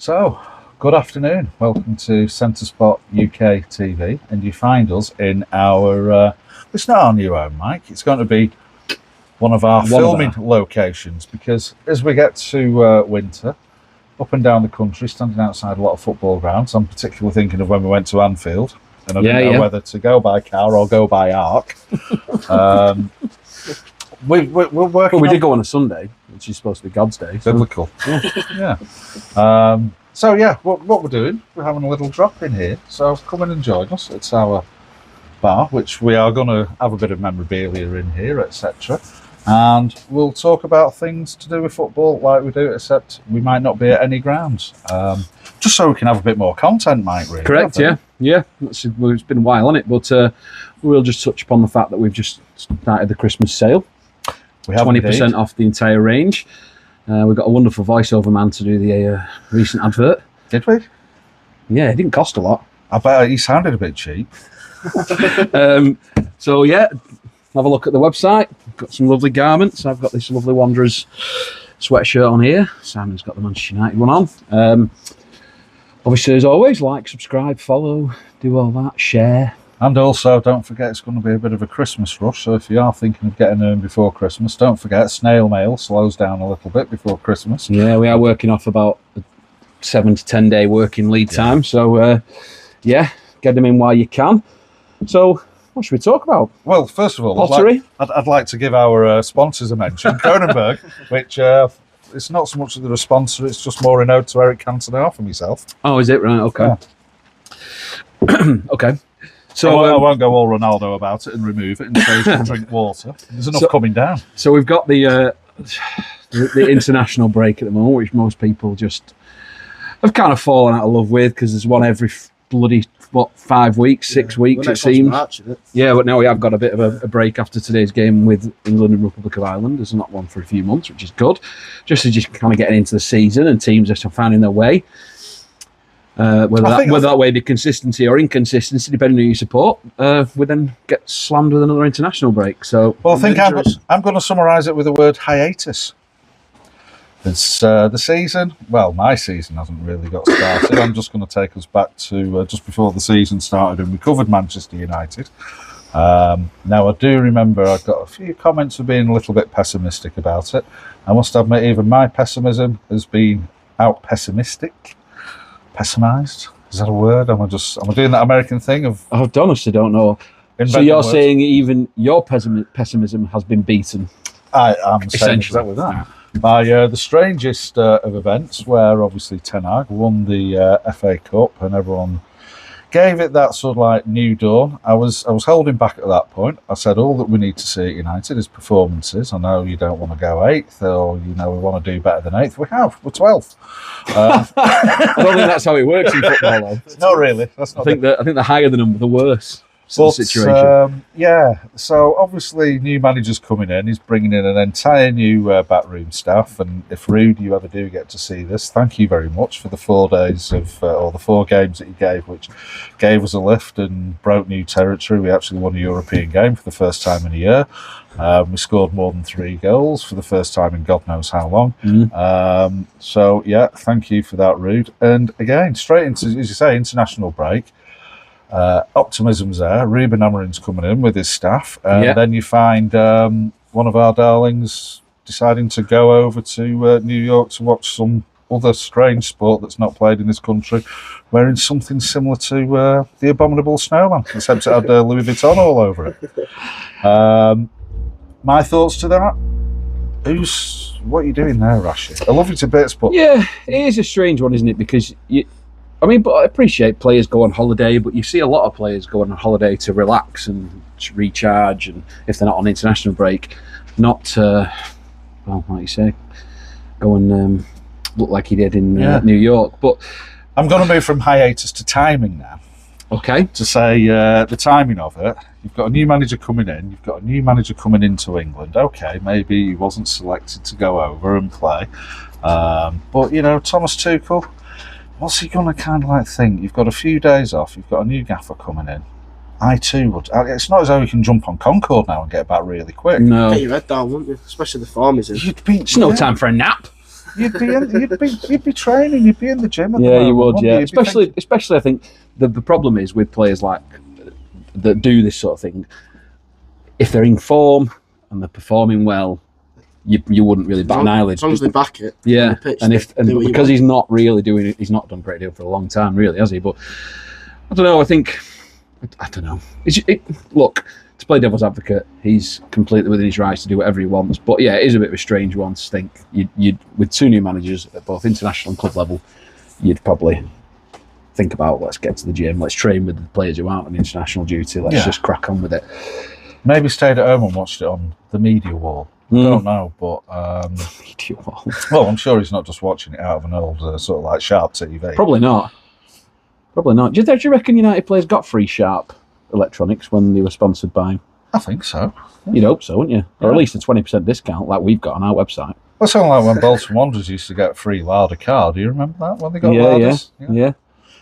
So, good afternoon. Welcome to Centre Spot UK TV, and you find us in our. It's not our new home, Mike. It's going to be one of our filming locations because as we get to winter, up and down the country, standing outside a lot of football grounds. I'm particularly thinking of when we went to Anfield, and I didn't know whether to go by car or go by arc. We're working. Well, we did go on a Sunday, which is supposed to be God's day. So. Biblical. Yeah. So yeah, what we're doing, we're having a little drop in here. So come in and join us. It's our bar, which we are going to have a bit of memorabilia in here, etc. And we'll talk about things to do with football like we do, except we might not be at any grounds. Just so we can have a bit more content, Mike, really. Correct, yeah. It's been a while on it, but we'll just touch upon the fact that we've just started the Christmas sale. We have 20% off the entire range. We've got a wonderful voiceover man to do the recent advert. Did we? Yeah, it didn't cost a lot. I bet he sounded a bit cheap. So yeah, have a look at the website. Got some lovely garments. I've got this lovely Wanderers sweatshirt on here. Simon's got the Manchester United one on. Obviously, as always, like, subscribe, follow, do all that, share. And also, don't forget, it's going to be a bit of a Christmas rush. So if you are thinking of getting home before Christmas, don't forget, snail mail slows down a little bit before Christmas. Yeah, we are working off about a 7 to 10 day working lead time. So, get them in while you can. So, what should we talk about? Well, first of all, pottery. I'd like to give our sponsors a mention, Cronenberg, which it's not so much that they're a sponsor, it's just more a ode to Eric Cantona for myself. Oh, is it? Right, okay. Yeah. Okay. So I won't go all Ronaldo about it and remove it and say you can drink water. There's enough coming down. So we've got the international break at the moment, which most people just have kind of fallen out of love with because there's one every bloody 5 weeks, 6 weeks it seems. March, isn't it? Yeah, but now we have got a bit of a break after today's game with England and Republic of Ireland. There's not one for a few months, which is good. Just as you're kind of getting into the season and teams are finding their way. Whether that way be consistency or inconsistency, depending on who you support, we then get slammed with another international break. So, well, I think I'm going to summarise it with the word hiatus. It's the season. Well, my season hasn't really got started. I'm just going to take us back to just before the season started, and we covered Manchester United. Now, I do remember I got a few comments of being a little bit pessimistic about it. I must admit, even my pessimism has been out pessimistic. Pessimised? Is that a word? Am I doing that American thing of? I honestly don't know. So you're words? saying even your pessimism has been beaten? I'm saying exactly that. By the strangest of events, where obviously Ten Hag won the FA Cup and everyone gave it that sort of like new dawn. I was holding back at that point. I said all that we need to see at United is performances. I know you don't want to go 8th, or we want to do better than 8th. We have. We're 12th. I don't think that's how it works in football, though. Not really. That's not. I think the higher the number, the worse. The situation. So obviously new manager's coming in. He's bringing in an entire new backroom staff, and if Rude, you ever do get to see this, thank you very much for the 4 days of or the 4 games that you gave, which gave us a lift and broke new territory. We actually won a European game for the first time in a year. We scored more than 3 goals for the first time in God knows how long. So thank you for that, Rude. And again, straight into, as you say, international break. Optimism's there. Ruben Amorim's coming in with his staff, and then you find one of our darlings deciding to go over to New York to watch some other strange sport that's not played in this country, wearing something similar to the Abominable Snowman, except it had Louis Vuitton all over it. My thoughts to that? What are you doing there, Rashi? I love you to bits, but yeah, it is a strange one, isn't it? Because but I appreciate players go on holiday, but you see a lot of players go on holiday to relax and to recharge, and if they're not on international break, not, like you say, go and look like he did in New York. But I'm going to move from hiatus to timing now. Okay. To say the timing of it, you've got a new manager coming in, you've got a new manager coming into England. Okay, maybe he wasn't selected to go over and play. But, Thomas Tuchel, what's he going to kind of like think? You've got a few days off, you've got a new gaffer coming in. I too would. It's not as though you can jump on Concorde now and get back really quick. No. Get your head down, wouldn't you? Especially the form is in. It's no time for a nap. you'd be training, you'd be in the gym. At the Yeah, moment, you would. wouldn't Yeah, you? You'd be thinking, especially I think the problem is with players like that do this sort of thing. If they're in form and they're performing well, you wouldn't really bat an eyelid. As long as they back it. Yeah, on the pitch, and do what you because want. he's not really doing it, he's not done a great deal for a long time, really, has he? But I don't know. I don't know. Look, to play devil's advocate, he's completely within his rights to do whatever he wants. But yeah, it is a bit of a strange one to think you'd with two new managers at both international and club level, you'd probably think about, let's get to the gym, let's train with the players who aren't on international duty, let's just crack on with it. maybe stayed at home and watched it on the media wall. I don't know, but Media wall. well, I'm sure he's not just watching it out of an old sort of like Sharp TV. Probably not. Do you reckon United players got free Sharp electronics when they were sponsored by him? I think so. You'd hope so, wouldn't you? Or at least a 20% discount like we've got on our website. Well, it's like when Bolton Wanderers used to get free Larder car. Do you remember that when they got Yeah, Larders? yeah.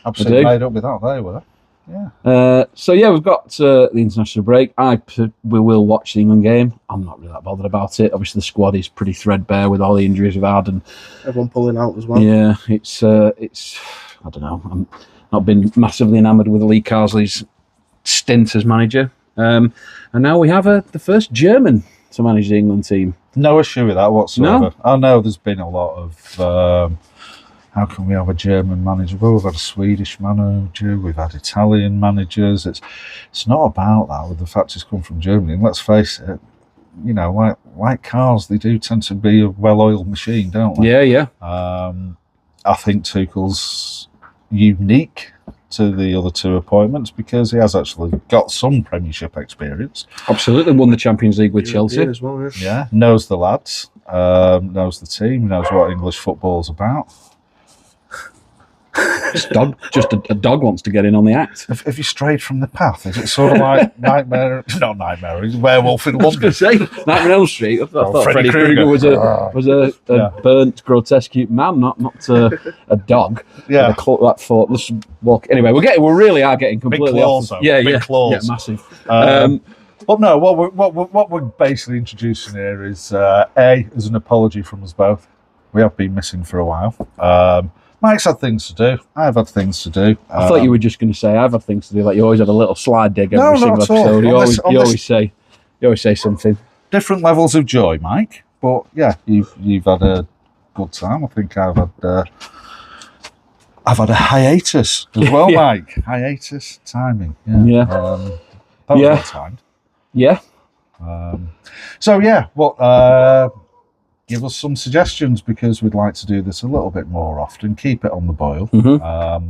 Absolutely I do. made up with that. They were. Yeah. So yeah, we've got the international break. We will watch the England game. I'm not really that bothered about it. Obviously, the squad is pretty threadbare with all the injuries we've had, and Everyone pulling out as well. yeah, it's I don't know. I'm not been massively enamoured with Lee Carsley's stint as manager, and now we have the first German to manage the England team. No issue with that whatsoever. No? I know there's been a lot of how can we have a German manager? Well, we've had a Swedish manager, we've had Italian managers. It's not about that with the fact it's come from Germany. And let's face it, you know, like cars, they do tend to be a well-oiled machine, don't they? Yeah. I think Tuchel's unique to the other two appointments because he has actually got some Premiership experience. Absolutely, won the Champions League with Chelsea. European as well, yeah. Yeah, knows the lads, knows the team, knows what English football's about. Just a dog wants to get in on the act. Have you strayed from the path? Is it sort of like Nightmare? Not Nightmare, it's Werewolf in I was going London. to say, Nightmare on Elm Street. I thought Freddy Freddy Krueger Krueger. was a burnt, grotesque man, not a dog. Yeah. Let's walk. Anyway, we really are getting completely claws, off. though. Yeah, Big yeah, claws. yeah, massive. But no, what we're basically introducing here is as an apology from us both. We have been missing for a while. Mike's had things to do. I've had things to do. I thought you were just going to say I've had things to do. Like you always have a little slide dig every No, single not at all. episode. On You this- always say something. Different levels of joy, Mike. But yeah, you've had a good time. I think I've had a hiatus as well, Yeah. Mike. Hiatus timing. Yeah. That was Yeah. well timed. Yeah. So yeah, give us some suggestions because we'd like to do this a little bit more often. Keep it on the boil.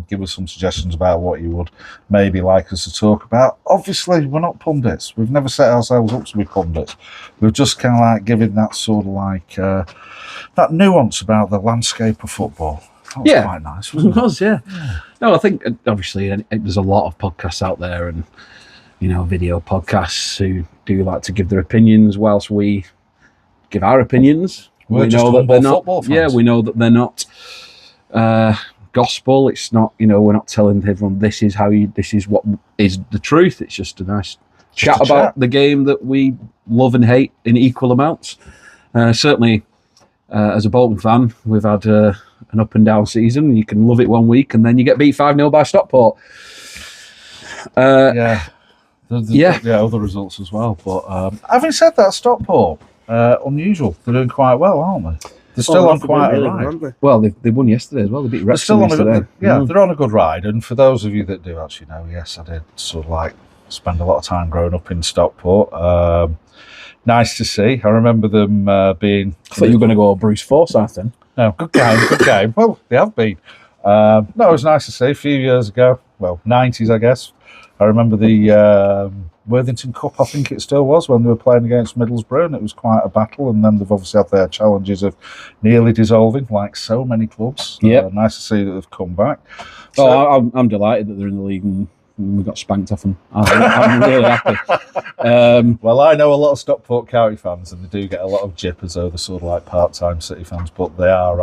Give us some suggestions about what you would maybe like us to talk about. Obviously, we're not pundits. We've never set ourselves up to be pundits. We've just kind of like given that sort of like that nuance about the landscape of football. That was quite nice, It wasn't it? was, yeah. No, I think obviously there's a lot of podcasts out there and video podcasts who do like to give their opinions whilst we give our opinions. We're We just know that they're humble not. football fans. Yeah, we know that they're not gospel. It's not. We're not telling everyone this is what is the truth. It's just a nice chat a about chat. the game that we love and hate in equal amounts. Certainly, as a Bolton fan, we've had an up and down season. You can love it one week and then you get beat 5-0 by Stockport. Yeah. Yeah. Other results as well. But having said that, Stockport, unusual. They're doing quite well, aren't they? They're still on quite a ride. Aren't they? Well, they won yesterday as well. They beat They're Wrexham still on a yesterday. good, they're on a good ride. And for those of you that do actually know, yes, I did sort of like spend a lot of time growing up in Stockport. Nice to see. I remember them being. I thought you were going to go Bruce Forsyth then. No, good game, good game. Well, they have been. No, it was nice to see a few years ago. Well, 90s, I guess. I remember the Worthington Cup, I think it still was, when they were playing against Middlesbrough, and it was quite a battle. And then they've obviously had their challenges of nearly dissolving, like so many clubs. Yep. Nice to see that they've come back. I'm delighted that they're in the league and we got spanked off them. I'm really happy. Well, I know a lot of Stockport County fans, and they do get a lot of jip as though they're sort of like part-time City fans, but there are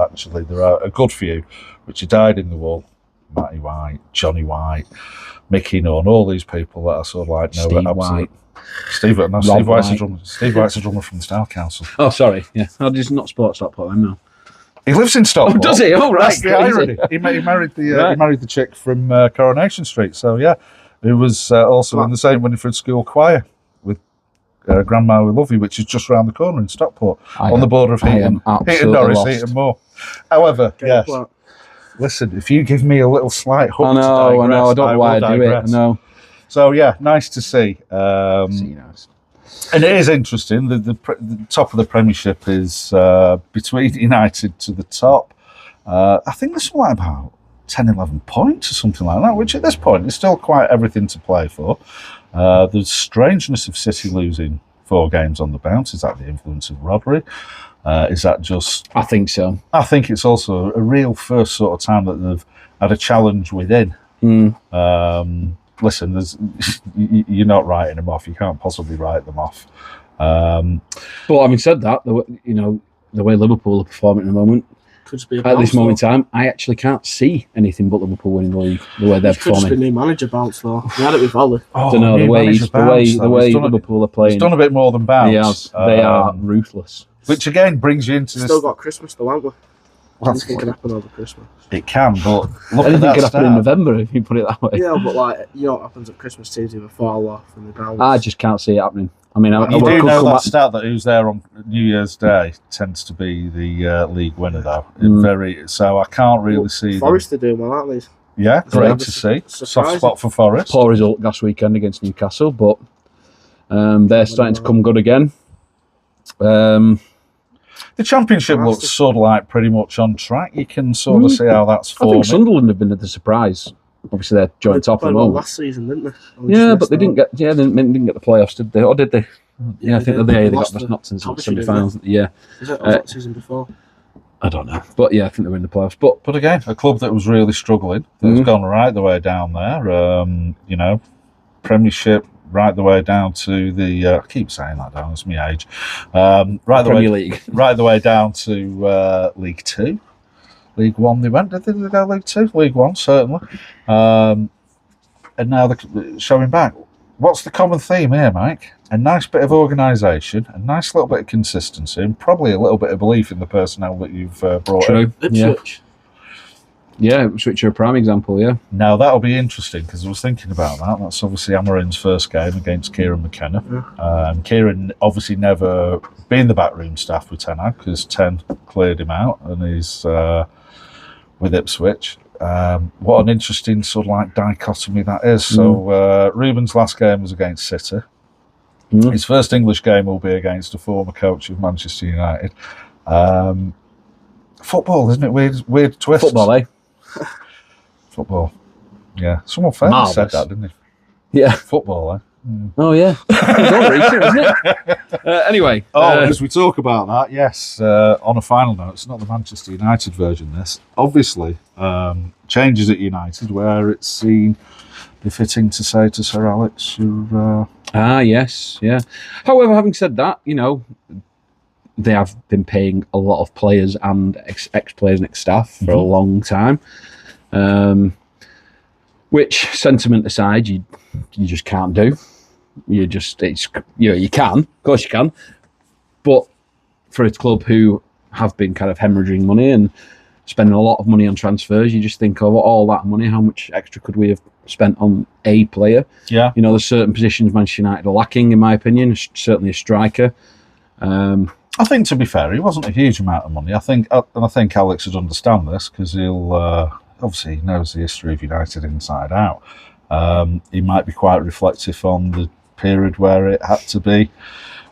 a good few which are dyed in the wool. Matty White, Johnny White, Mickey Nunn, all these people that I sort of like know. Steve absolute- White. Steve White's White. a drummer. Steve White's a drummer from the Style Council. Oh, sorry. Yeah, I just not support Stockport then, no. He lives in Stockport. Oh, does he? Oh, right. That's the Crazy. irony. He married the Right. he married the chick from Coronation Street. So yeah, he was also in the St Winifred School choir with Grandma We Love You, which is just round the corner in Stockport, on the border of Heaton, Norris, Heaton Moor. However, yes. Well, Listen, if you give me a little slight hook, I know. I don't know why I do it. I digress. know. So yeah, nice to see. You know, And it is interesting. The top of the Premiership is between United to the top. I think there's like about 10, 11 points or something like that, which at this point is still quite everything to play for. The strangeness of City losing 4 games on the bounce, is that the influence of Rodri? Is that just... I think so. I think it's also a real first sort of time that they've had a challenge within. Listen, you're not writing them off. You can't possibly write them off. But having said that, the way Liverpool are performing at the moment, could just be a at this bounce, moment though. in time, I actually can't see anything but Liverpool winning the league. The way they're It could just be performing. new manager bounce though. We had it with Ollie. I don't know the new way manager bounce, though. He's done Liverpool are He's playing. done a bit more than bounce. They are ruthless. Which again brings you into this. Still got Christmas though, haven't we? Well, Anything can happen over Christmas. it can, but look at Anything that could happen in start. November if you put it that way. Yeah, but like, you know what happens at Christmas? Teams either fall off and they bounce. I just can't see it happening. I mean, I You could do know come that back- stat that who's there on New Year's Day tends to be the league winner, though. So I can't really see them. Forest are doing well, aren't they? Yeah, great Yeah, to see. Soft surprising. spot for Forest. poor result last weekend against Newcastle, but they're starting to come good again. The Championship Fantastic. looks sort of like pretty much on track. You can sort of see how that's I forming. think Sunderland have been the surprise. Obviously, they're joint top at the Played well moment. last season, didn't they? Only Yeah, just but they missed didn't get. Yeah, they didn't get the playoffs, did they? Or did they? Yeah, I think did. they Lost got to knocked into the Coventry, didn't semi-finals. Yeah, out. Is it? Or was that the season before? I don't know, but yeah, I think they were in the playoffs. But But again, a club that was really struggling, that's gone right the way down there. Premiership right the way down to the. I keep saying that down. It's my age. Right the Premier way, League. right the way down to League Two, League One. They went. Did they go League Two? League One certainly. And now they're showing back. What's the common theme here, Mike? A nice bit of organisation, a nice little bit of consistency, and probably a little bit of belief in the personnel that you've brought in. True. Yeah, Ipswich. yeah. Ipswich are a prime example. Yeah. Now, that'll be interesting because I was thinking about that. That's obviously Amarin's first game against Kieran McKenna. Kieran obviously never been the backroom staff with Ten Hag because Ten cleared him out and he's with Ipswich. What an interesting sort of like dichotomy that is. So Ruben's last game was against City. His first English game will be against a former coach of Manchester United. Football, isn't it? Weird twist. Football, eh? Football. Yeah. Someone fairly said Marvellous. that, didn't he? Yeah. Football, eh? Oh yeah. It's all recent, isn't it? Anyway. As we talk about that, yes, on a final note, it's not the Manchester United version, this. Obviously, changes at United where it's seen befitting to say to Sir Alex, you're... Yes, yeah. However, having said that, they have been paying a lot of players and ex-players and ex-staff for a long time. Which, sentiment aside, you just can't do. You can, of course you can, but for a club who have been kind of hemorrhaging money and spending a lot of money on transfers, you just think of all that money, how much extra could we have spent on a player? Yeah. There's certain positions Manchester United are lacking, in my opinion, certainly a striker. I think, to be fair, it wasn't a huge amount of money. I think Alex would understand this because he'll obviously he knows the history of United inside out. He might be quite reflective on the period where it had to be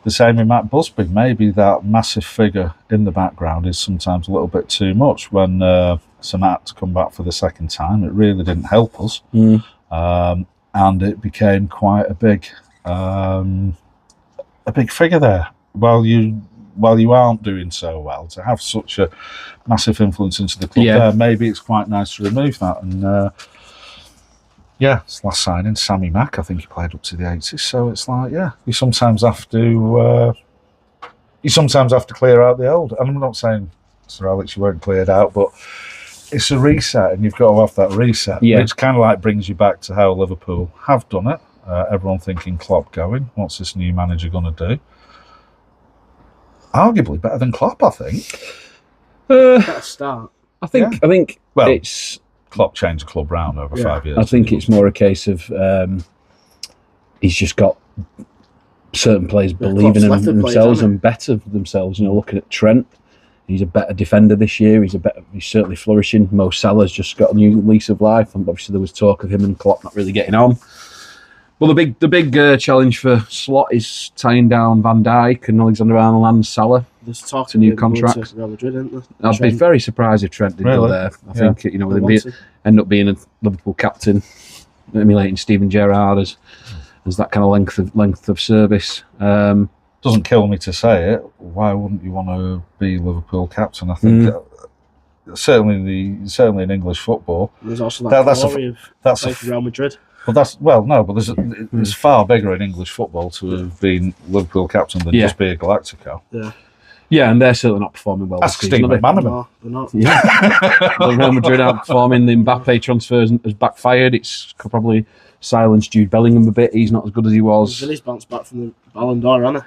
the same in Matt Busby. Maybe that massive figure in the background is sometimes a little bit too much. When Sanat to come back for the second time, it really didn't help us, and it became quite a big figure there. While you aren't doing so well, to have such a massive influence into the club there, maybe it's quite nice to remove that. And his last signing, Sammy Mack, I think he played up to the 80s. So it's like, you sometimes have to clear out the old. And I'm not saying, Sir Alex, you weren't cleared out, but it's a reset, and you've got to have that reset, which kind of like brings you back to how Liverpool have done it. Everyone thinking Klopp going, what's this new manager going to do? Arguably better than Klopp, I think. Better start. I think Well, it's. Klopp changed the club round over 5 years. I think it's more a case of he's just got certain players believing in Klopp's left the players, themselves hasn't and better for themselves. You know, looking at Trent, he's a better defender this year. He's certainly flourishing. Mo Salah's just got a new lease of life, and obviously there was talk of him and Klopp not really getting on. Well, the big challenge for Slot is tying down Van Dijk and Alexander-Arnold and Salah. There's talk It's a new of him going contract. to Real Madrid, isn't there? I'd be very surprised if Trent didn't go Really? there. I think with him Wanted. end up being a Liverpool captain, emulating Steven Gerrard as that kind of length of service. Doesn't kill me to say it. Why wouldn't you want to be Liverpool captain? I think certainly in English football. There's also That's a- glory of that's a playing for Real Madrid. But it's far bigger in English football to have been Liverpool captain than Yeah. just be a Galactico. Yeah, and they're certainly not performing well. Ask this season, Steve are they? McManaman. No, they're not. Yeah, the Real Madrid aren't performing. The Mbappe transfer has backfired. It's probably silenced Jude Bellingham a bit. He's not as good as he was. He's bounced back from the Ballon d'Or, hasn't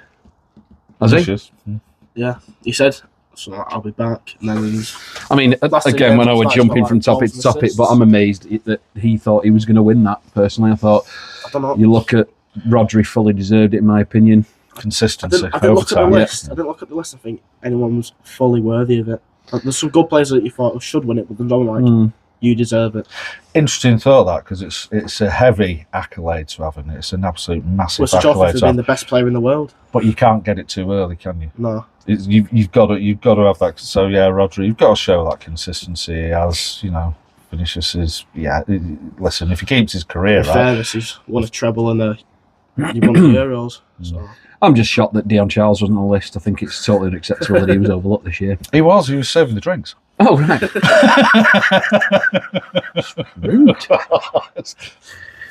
Has he? Vicious. Yeah, he said, so I'll be back. And then he's I mean, Last again, year, when I was started jumping by, from like, topic to goals and topic, but assists. I'm amazed that he thought he was going to win that. Personally, I thought I don't know. you look at Rodri, fully deserved it in my opinion. Consistency. I didn't look at the overtime. list. I didn't look at the list. I think anyone was fully worthy of it. Like, there's some good players that you thought should win it, but there's no one like you deserve it. Interesting thought that, because it's a heavy accolade to have, and it's an absolute massive It's a trophy accolade for to being have. the best player in the world. But you can't get it too early, can you? No, You've got to have that. So yeah, Rodri, you've got to show that consistency. He has, Vinicius is. Yeah, listen, if he keeps his career in right, fairness, he's won a treble and he won the Euros. So I'm just shocked that Dion Charles wasn't on the list. I think it's totally unacceptable that he was overlooked this year. he was serving the drinks. Oh, right. Rude.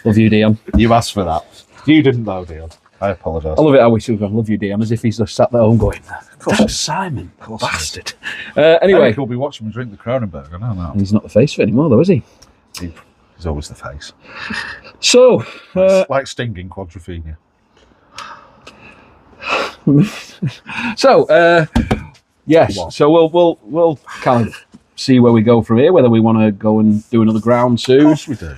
Love you, Dion. You asked for that. You didn't know, Dion. I apologise. I love it how we still go, love you, Dion, as if he's just sat there home going, that's Simon, bastard. Anyway, Eric will be watching me drink the Kronenberg. I know that. he's not the face of it anymore, though, is he? He's always the face. So, Like Sting in Quadrophenia. yes. So we'll kind of see where we go from here. Whether we want to go and do another ground Of soon, course we do.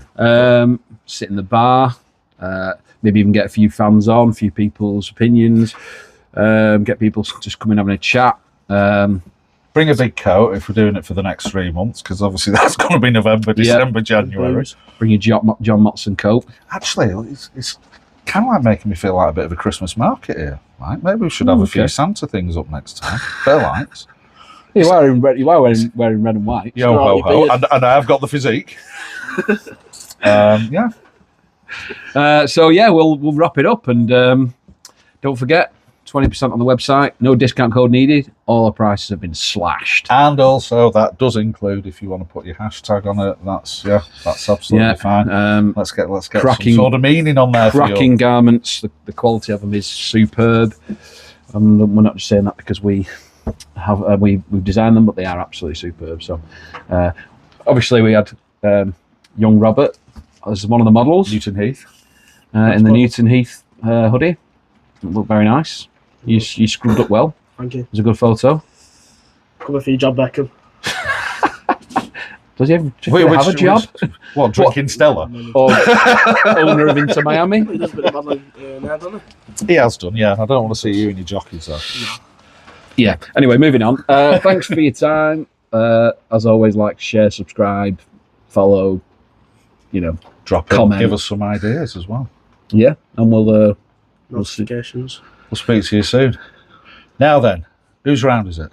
sit in the bar, maybe even get a few fans on, a few people's opinions, get people just coming having a chat. Bring a big coat if we're doing it for the next 3 months, because obviously that's going to be November, December, January. Bring your John Motson coat. Actually, it's kind of like making me feel like a bit of a Christmas market here. Right? Maybe we should have a few okay. Santa things up next time. Bit of lights. You are wearing red and white. Yo ho ho. And I have got the physique. Yeah. So yeah, we'll wrap it up, and don't forget 20% on the website. No discount code needed. All our prices have been slashed. And also that does include, if you want to put your hashtag on it, that's absolutely fine. Let's get cracking- some sort of meaning on there for Cracking you. garments. The quality of them is superb. We're not just saying that because we've designed them, but they are absolutely superb. So obviously we had young Robert as one of the models Newton Heath. in the Newton Heath hoodie. It looked very nice. You screwed up well. thank you. It was a good photo. Come for you, John Beckham. Does he have a job? What, drinking Stella? Or owner of Inter Miami? He does a bit of modelling now, doesn't he? He has done, yeah. I don't want to see you in your jockeys, though. Yeah. Anyway, moving on. Thanks for your time. As always, like, share, subscribe, follow. Drop in, Comment. give us some ideas as well. Yeah, and we'll see. Notifications. We'll speak to you soon. Now then, whose round is it?